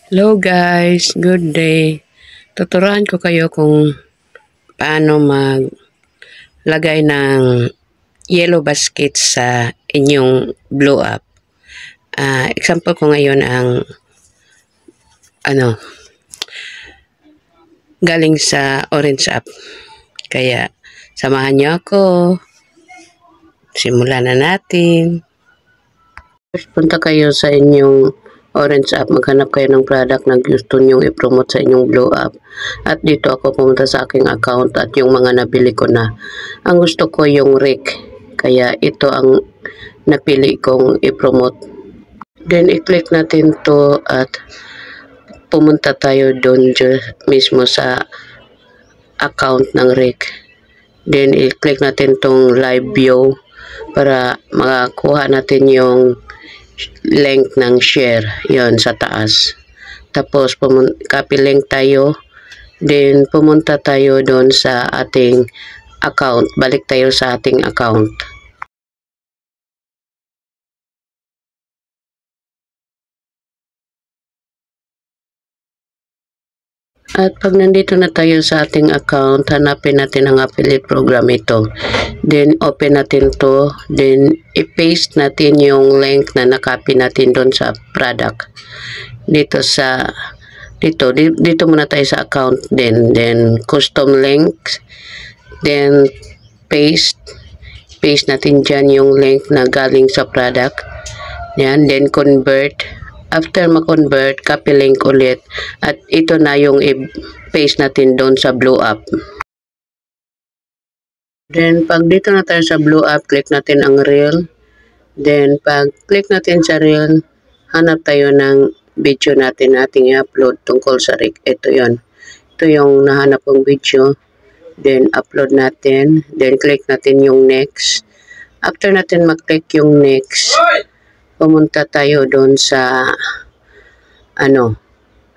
Hello guys, good day. Tuturuan ko kayo kung paano maglagay ng yellow basket sa inyong blow up. Example ko ngayon ang galing sa orange app. Kaya samahan niyo ako. Simulan na natin. First, punta kayo sa inyong orange app, maghanap kayo ng product na gusto nyong i-promote sa inyong blow up. At dito ako pumunta sa aking account at yung mga nabili ko na. Ang gusto ko yung Rick, kaya ito ang napili kong i-promote. Then i-click natin to at pumunta tayo doon mismo sa account ng Rick. Then i-click natin tong live view para makakuha natin yung link ng share, yon sa taas. Tapos copy link tayo, then pumunta tayo doon sa ating account, balik tayo sa ating account. At pag nandito na tayo sa ating account, hanapin natin ang affiliate program ito. Then open natin to, then i-paste natin yung link na nakopy natin doon sa product. Dito muna tayo sa account, then custom links, then paste natin dyan yung link na galing sa product. Yan, then convert. After ma-convert, copy link ulit. At ito na yung i-paste natin doon sa blow up. Then, pag dito na tayo sa blow up, click natin ang reel. Then, pag click natin sa reel, hanap tayo ng video natin ating i-upload tungkol sa Rick. Ito yon. Ito yung nahanap kong video. Then, upload natin. Then, click natin yung next. After natin mag-click yung next, pumunta tayo doon sa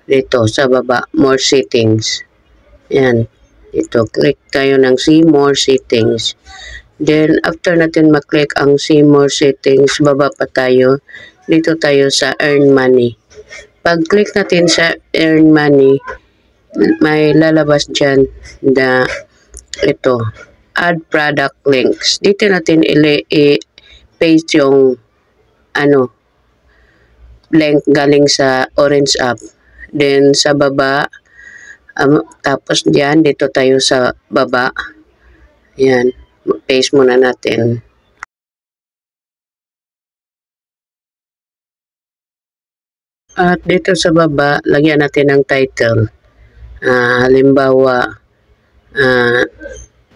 dito sa baba, more settings. Yan. Ito, click tayo ng see more settings. Then, after natin mag-click ang see more settings, baba pa tayo. Dito tayo sa earn money. Pag-click natin sa earn money, may lalabas dyan na ito, add product links. Dito natin i-paste yung link galing sa orange app. Then sa baba, tapos diyan, dito tayo sa baba. Yan, paste muna natin. At dito sa baba, lagyan natin ng title. Halimbawa,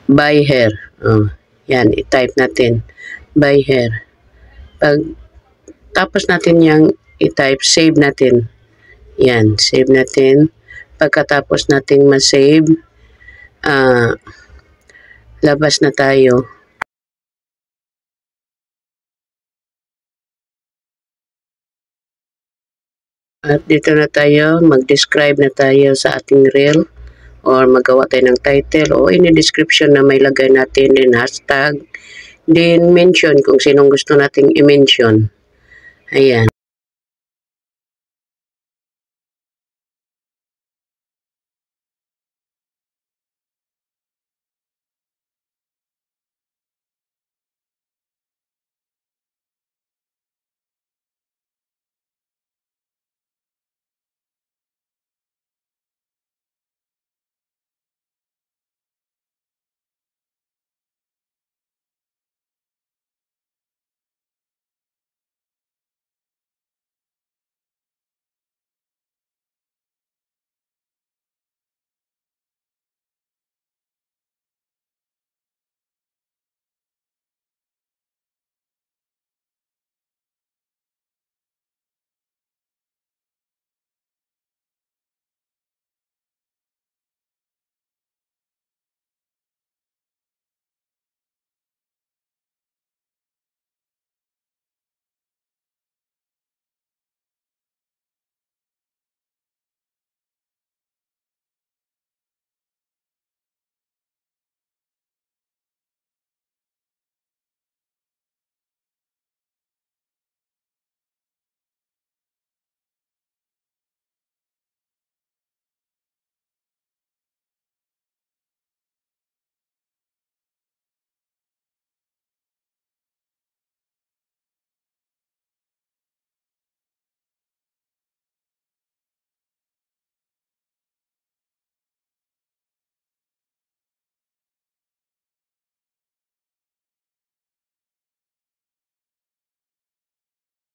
buy here. Yan, i-type natin. Buy here. Pag tapos natin yung i-type, save natin. Yan, save natin. Pagkatapos nating ma-save, labas na tayo. At dito na tayo, mag-describe na tayo sa ating reel or magawa tayo ng title o any description na may lagay natin, din hashtag, din mention kung sinong gusto nating i-mention. Ayan.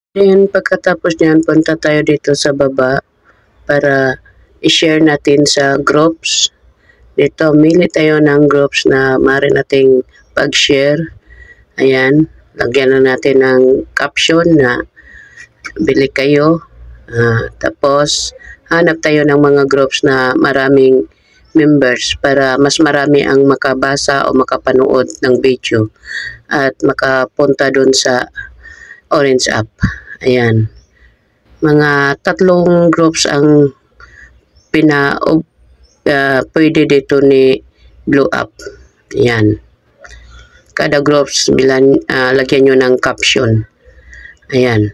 Then, pagkatapos niyan, punta tayo dito sa baba para i-share natin sa groups. Dito, mili tayo ng groups na maaari nating pag-share. Ayan, lagyan na natin ng caption na bili kayo. Tapos, hanap tayo ng mga groups na maraming members para mas marami ang makabasa o makapanood ng video at makapunta dun sa Orange app. Ayan. Mga 3 groups ang pwede dito ni Blue App. Ayan. Kada groups lagyan nyo ng caption. Ayan.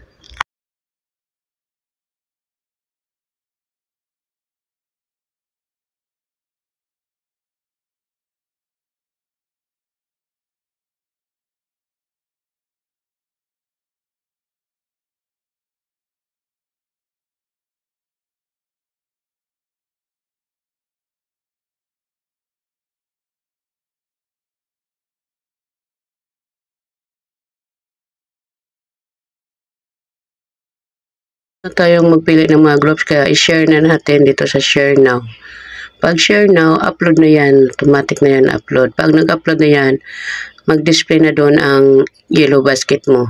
Tayong magpili ng mga groups kaya i-share na natin dito sa share now. Pag share now, upload na yan. Automatic na yan upload. Pag nag-upload na yan, mag-display na doon ang yellow basket mo.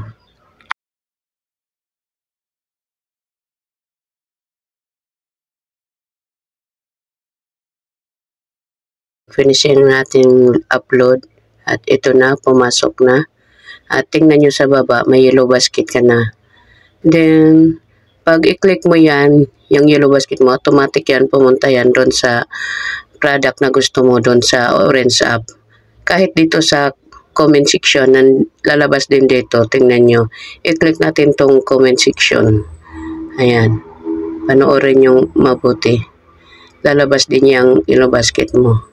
Finishing natin upload at ito na, pumasok na. At tingnan nyo sa baba, may yellow basket ka na. Then, pag i-click mo yan, yung yellow basket mo, automatic yan, pumunta yan doon sa product na gusto mo doon sa Orange app. Kahit dito sa comment section, lalabas din dito, tingnan nyo. I-click natin tong comment section. Ayan. Panoorin yung mabuti. Lalabas din yung yellow basket mo.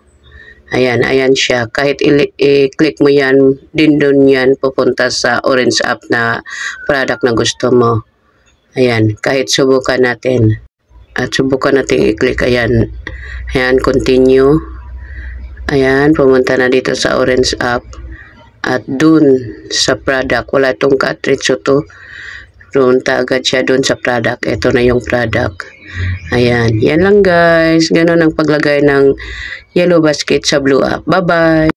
Ayan, ayan siya. Kahit i-click mo yan, din doon yan pupunta sa Orange app na product na gusto mo. Ayan, kahit subukan natin. At subukan natin i-click. Ayan. Ayan, continue. Ayan, pumunta na dito sa Orange app. At dun sa product, wala itong cartridge to. Pumunta agad siya dun sa product. Ito na yung product. Ayan, yan lang guys. Ganun ang paglagay ng yellow basket sa Blue App. Bye-bye!